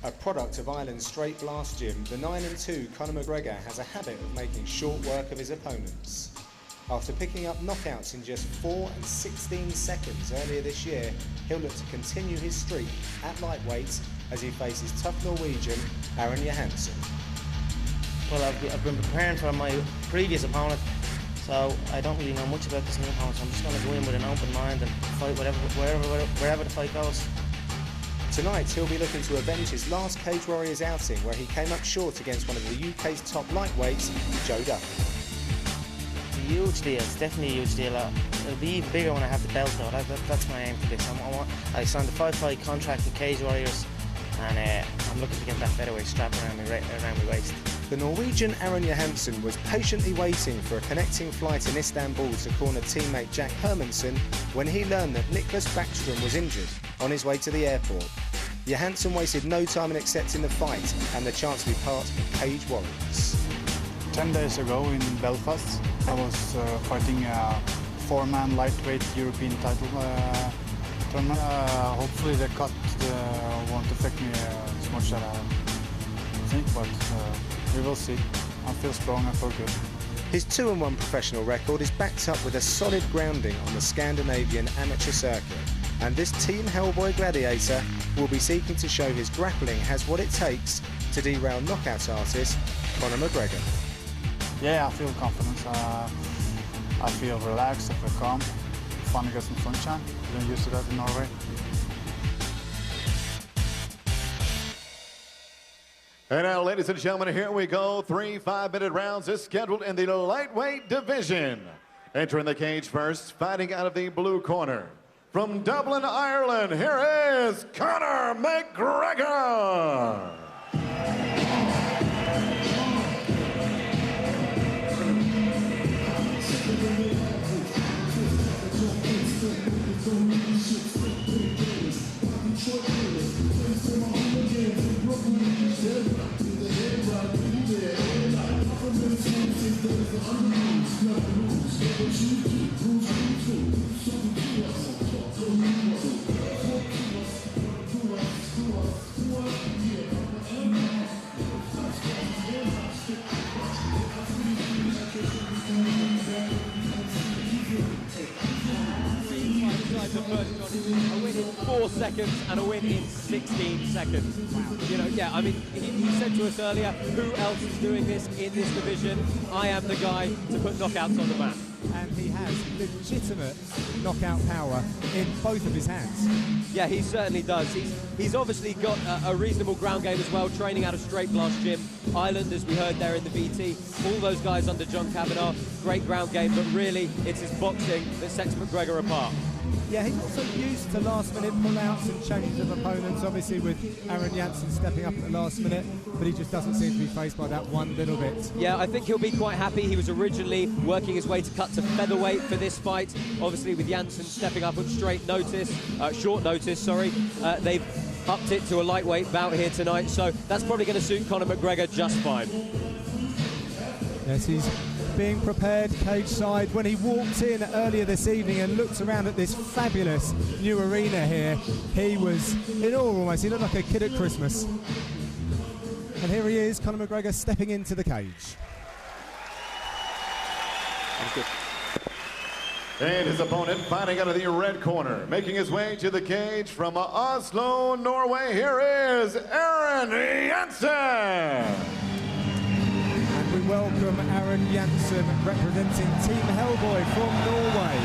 A product of Ireland's straight blast gym, the 9-2 Conor McGregor has a habit of making short work of his opponents. After picking up knockouts in just 4 and 16 seconds earlier this year, he'll look to continue his streak at lightweight as he faces tough Norwegian Jahnsen. Well, I've been preparing for my previous opponent, so I don't really know much about this new opponent, so I'm just going to go in with an open mind and fight wherever the fight goes. Tonight he'll be looking to avenge his last Cage Warriors outing where he came up short against one of the UK's top lightweights, Joe Duffy. It's a huge deal, it's definitely a huge deal. It'll be even bigger when I have the belt though, that's my aim for this. I signed a 5-fight contract with Cage Warriors and I'm looking to get that featherweight strap around my waist. The Norwegian Jahnsen was patiently waiting for a connecting flight in Istanbul to corner teammate Jack Hermansson when he learned that Niklas Backstrom was injured on his way to the airport. Jahnsen wasted no time in accepting the fight and the chance to be part of Cage Warriors. 10 days ago in Belfast, I was fighting a 4-man lightweight European title tournament. Hopefully the cut won't affect me as much as I think, but we will see. I feel strong, I feel good. His 2-1 professional record is backed up with a solid grounding on the Scandinavian amateur circuit, and this Team Hellboy gladiator will be seeking to show his grappling has what it takes to derail knockout artist Conor McGregor. Yeah, I feel confidence. I feel relaxed, I feel calm. Fun to get some sunshine. We're used to that in Norway. And now, ladies and gentlemen, here we go. 3 5-minute rounds is scheduled in the lightweight division. Entering the cage first, fighting out of the blue corner. From Dublin, Ireland, here is Conor McGregor. A win in 4 seconds and a win in 16 seconds. You know, yeah, I mean, he said to us earlier, who else is doing this in this division? I am the guy to put knockouts on the map. And he has legitimate knockout power in both of his hands. Yeah, he certainly does. He's obviously got a reasonable ground game as well, training out of Straight Blast Gym. Ireland, as we heard there in the VT, all those guys under John Kavanagh, great ground game, but really it's his boxing that sets McGregor apart. Yeah, he's also used to last-minute pull-outs and changes of opponents, obviously with Jahnsen stepping up at the last minute, but he just doesn't seem to be faced by that one little bit. Yeah, I think he'll be quite happy. He was originally working his way to cut to featherweight for this fight. Obviously with Jahnsen stepping up at short notice, they've upped it to a lightweight bout here tonight, so that's probably going to suit Conor McGregor just fine. Yes, he's being prepared cage side. When he walked in earlier this evening and looked around at this fabulous new arena here, he was in awe almost. He looked like a kid at Christmas. And here he is, Conor McGregor stepping into the cage. And his opponent fighting out of the red corner, making his way to the cage from Oslo, Norway, here is Jahnsen. We welcome Jahnsen, representing Team Hellboy from Norway.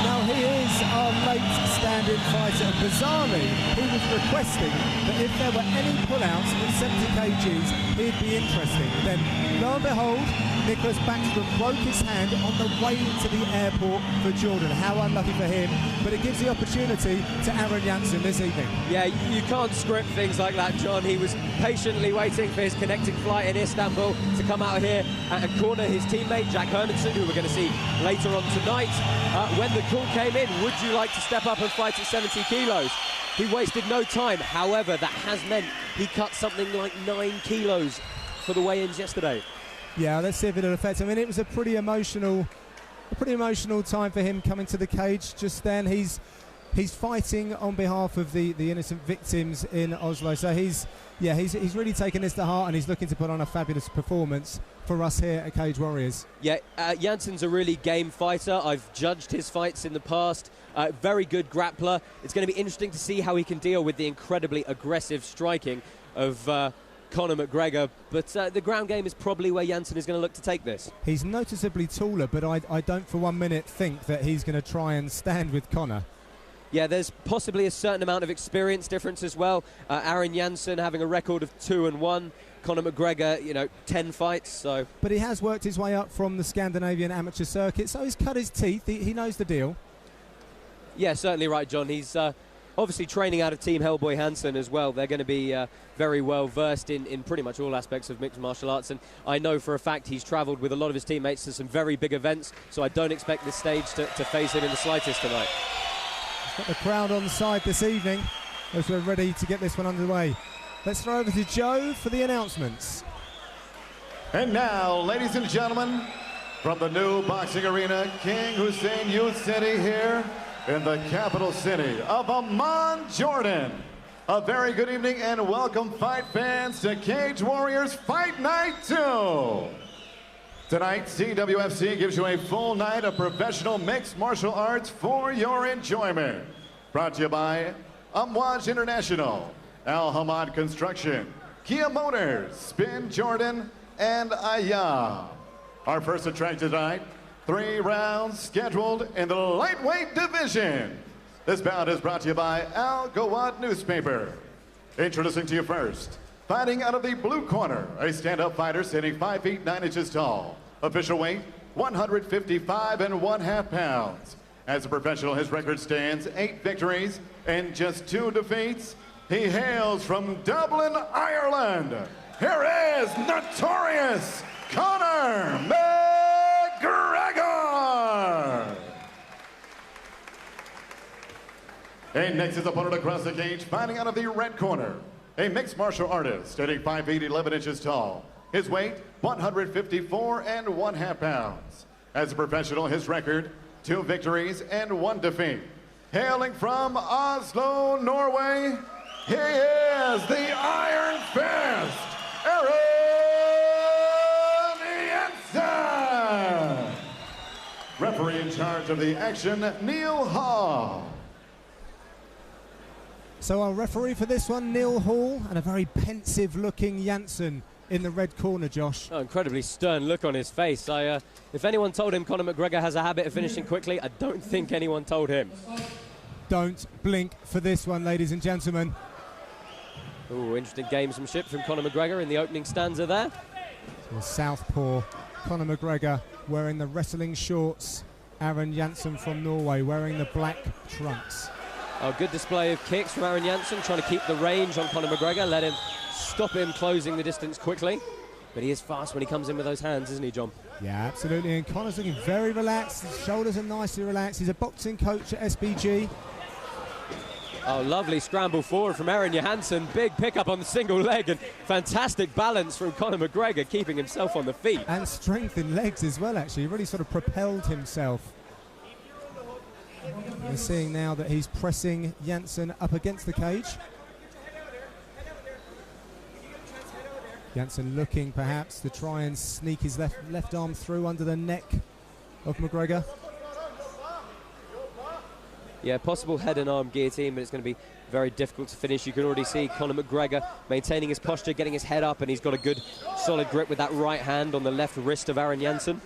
Now he is our late stand-in fighter, and bizarrely he was requesting that if there were any pullouts in 70 kgs, he'd be interesting. Then, lo and behold, Niklas Backstrom broke his hand on the way to the airport for Jordan. How unlucky for him, but it gives the opportunity to Jahnsen this evening. Yeah, you can't script things like that, John. He was patiently waiting for his connecting flight in Istanbul to come out here and corner his teammate, Jack Hermansson, who we're going to see later on tonight. When the call came in, would you like to step up and fight at 70 kilos? He wasted no time. However, that has meant he cut something like 9 kilos for the weigh-ins yesterday. Yeah, let's see if it'll affect him. I mean, it was a pretty emotional time for him coming to the cage just then. He's he's fighting on behalf of the innocent victims in Oslo. So he's really taken this to heart, and he's looking to put on a fabulous performance for us here at Cage Warriors. Yeah, Jahnsen's a really game fighter. I've judged his fights in the past. Very good grappler. It's going to be interesting to see how he can deal with the incredibly aggressive striking of Conor McGregor, but the ground game is probably where Jahnsen is going to look to take this. He's noticeably taller, but I don't for 1 minute think that he's going to try and stand with Conor. Yeah, there's possibly a certain amount of experience difference as well. Aaron Jahnsen having a record of 2-1. Conor McGregor, 10 fights. So, but he has worked his way up from the Scandinavian amateur circuit, so he's cut his teeth. He knows the deal. Yeah, certainly right, John. He's obviously training out of Team Hellboy Jahnsen as well. They're going to be very well versed in pretty much all aspects of mixed martial arts, and I know for a fact he's travelled with a lot of his teammates to some very big events, so I don't expect this stage to face him in the slightest tonight. Got the crowd on side this evening as we're ready to get this one underway. Let's throw over to Joe for the announcements. And now, ladies and gentlemen, from the new boxing arena, King Hussein Youth City here in the capital city of Amman, Jordan. A very good evening and welcome, fight fans, to Cage Warriors Fight Night 2. Tonight, CWFC gives you a full night of professional mixed martial arts for your enjoyment. Brought to you by Amwaj International, Al Hamad Construction, Kia Motors, Spin Jordan, and Ayah. Our first attraction tonight, 3 rounds scheduled in the lightweight division. This bout is brought to you by Al Gawad Newspaper. Introducing to you first, fighting out of the blue corner, a stand-up fighter standing 5 feet 9 inches tall. Official weight, 155 1/2 pounds. As a professional, his record stands 8 victories and just 2 defeats. He hails from Dublin, Ireland. Here is notorious Conor McGregor. And next his opponent across the cage, fighting out of the red corner, a mixed martial artist standing 5 feet 11 inches tall. His weight, 154 1/2 pounds. As a professional, his record, 2 victories and 1 defeat. Hailing from Oslo, Norway, he is the Iron Fist, Aaron Jahnsen. Referee in charge of the action, Neil Hall. So our referee for this one, Neil Hall, and a very pensive-looking Jahnsen in the red corner, Josh. Oh, incredibly stern look on his face. If anyone told him Conor McGregor has a habit of finishing quickly, I don't think anyone told him. Don't blink for this one, ladies and gentlemen. Ooh, interesting gamesmanship from Conor McGregor in the opening stanza there. So southpaw Conor McGregor wearing the wrestling shorts. Aaron Jahnsen from Norway wearing the black trunks. Oh, good display of kicks from Aaron Jahnsen, trying to keep the range on Conor McGregor, let him stop him closing the distance quickly. But he is fast when he comes in with those hands, isn't he, John? Yeah, absolutely. And Conor's looking very relaxed. His shoulders are nicely relaxed. He's a boxing coach at SBG. Oh, lovely scramble forward from Aaron Jahnsen. Big pickup on the single leg and fantastic balance from Conor McGregor, keeping himself on the feet. And strength in legs as well, actually. He really sort of propelled himself. We're seeing now that he's pressing Jahnsen up against the cage. Jahnsen looking perhaps to try and sneak his left arm through under the neck of McGregor. Yeah, possible head and arm guillotine, but it's going to be very difficult to finish. You can already see Conor McGregor maintaining his posture, getting his head up, and he's got a good solid grip with that right hand on the left wrist of Aaron Jahnsen.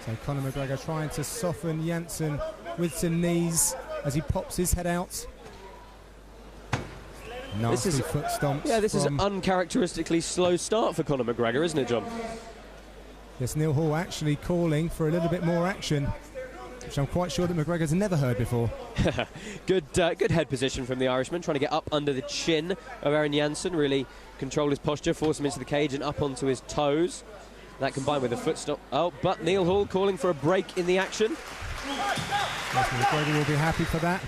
So Conor McGregor trying to soften Jahnsen with some knees as he pops his head out. Nasty foot stomps. Yeah, this is an uncharacteristically slow start for Conor McGregor, isn't it, John? Yes, Neil Hall actually calling for a little bit more action, which I'm quite sure that McGregor's never heard before. Good head position from the Irishman, trying to get up under the chin of Aaron Jahnsen, really control his posture, force him into the cage and up onto his toes. That combined with a foot stomp. Oh, but Neil Hall calling for a break in the action. Yes, McGregor will be happy for that.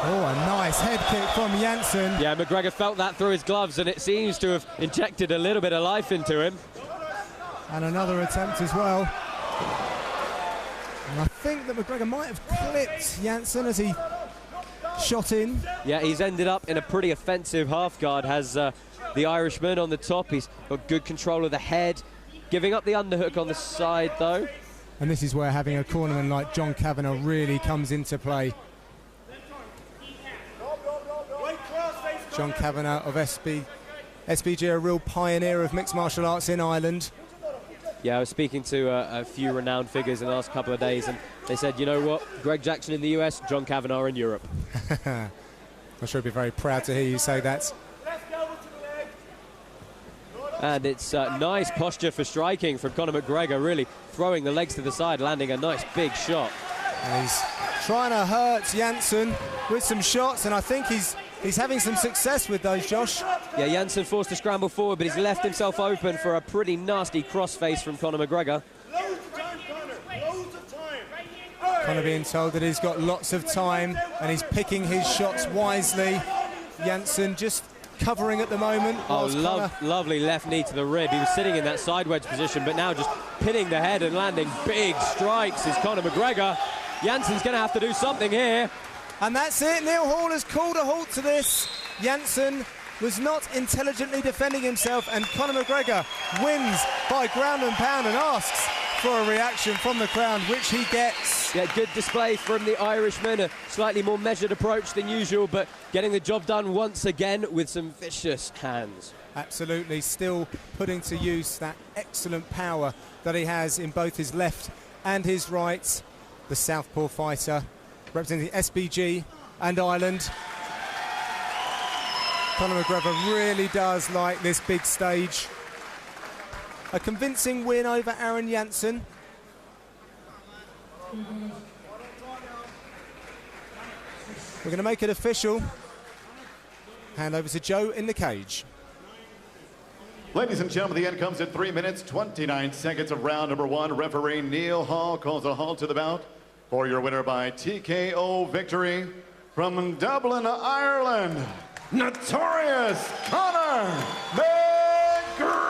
Oh, a nice head kick from Jahnsen. Yeah, McGregor felt that through his gloves, and it seems to have injected a little bit of life into him. And another attempt as well. And I think that McGregor might have clipped Jahnsen as he shot in. Yeah, he's ended up in a pretty offensive half guard, has the Irishman on the top. He's got good control of the head, giving up the underhook on the side, though. And this is where having a cornerman like John Kavanagh really comes into play. John Kavanagh of SBG, a real pioneer of mixed martial arts in Ireland. Yeah, I was speaking to a few renowned figures in the last couple of days, and they said, you know what, Greg Jackson in the US, John Kavanagh in Europe. I'm sure he'd be very proud to hear you say that. And it's nice posture for striking from Conor McGregor, really throwing the legs to the side, landing a nice big shot. And he's trying to hurt Jahnsen with some shots, and I think he's having some success with those, Josh. Yeah, Jahnsen forced to scramble forward, but he's left himself open for a pretty nasty crossface from Conor McGregor. Conor being told that he's got lots of time, and he's picking his shots wisely. Jahnsen just covering at the moment. Oh, lovely left knee to the rib. He was sitting in that side wedge position, but now just pinning the head and landing big strikes is Conor McGregor. Jahnsen's going to have to do something here. And that's it. Neil Hall has called a halt to this. Jahnsen was not intelligently defending himself, and Conor McGregor wins by ground and pound and asks for a reaction from the crowd, which he gets. Yeah, good display from the Irishman, a slightly more measured approach than usual, but getting the job done once again with some vicious hands. Absolutely, still putting to use that excellent power that he has in both his left and his right. The southpaw fighter representing SBG and Ireland. Conor McGregor really does like this big stage. A convincing win over Aaron Jahnsen. We're going to make it official. Hand over to Joe in the cage. Ladies and gentlemen, the end comes at 3 minutes, 29 seconds of round number one. Referee Neil Hall calls a halt to the bout for your winner by TKO victory from Dublin, Ireland, Notorious Conor McGregor.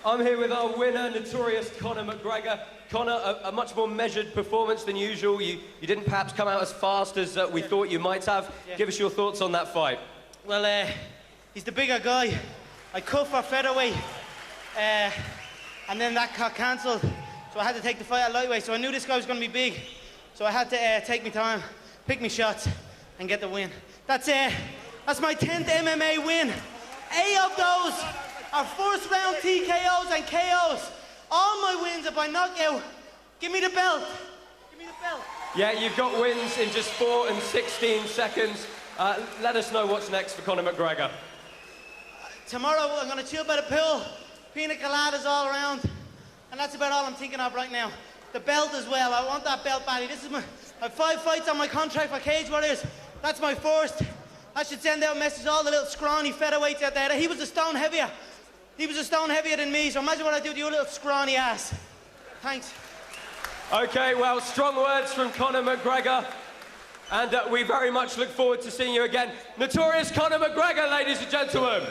I'm here with our winner, Notorious Conor McGregor. Conor, a much more measured performance than usual. You didn't perhaps come out as fast as we thought you might have. Yeah. Give us your thoughts on that fight. Well, he's the bigger guy. I cut for featherweight, and then that got cancelled, so I had to take the fight at lightweight. So I knew this guy was going to be big, so I had to take my time, pick my shots, and get the win. That's my 10th MMA win. 8 of those are first round TKOs and KOs. All my wins are by knockout. Give me the belt. Give me the belt. Yeah, you've got wins in just 4 and 16 seconds. Let us know what's next for Conor McGregor. Tomorrow I'm going to chill by the pool. Pina coladas all around. And that's about all I'm thinking of right now. The belt as well. I want that belt badly. This is I have 5 fights on my contract for Cage Warriors. That's my first. I should send out a message to all the little scrawny featherweights out there that he was a stone heavier. He was a stone heavier than me, so imagine what I do to your little scrawny ass. Thanks. Okay, well, strong words from Conor McGregor. And we very much look forward to seeing you again. Notorious Conor McGregor, ladies and gentlemen.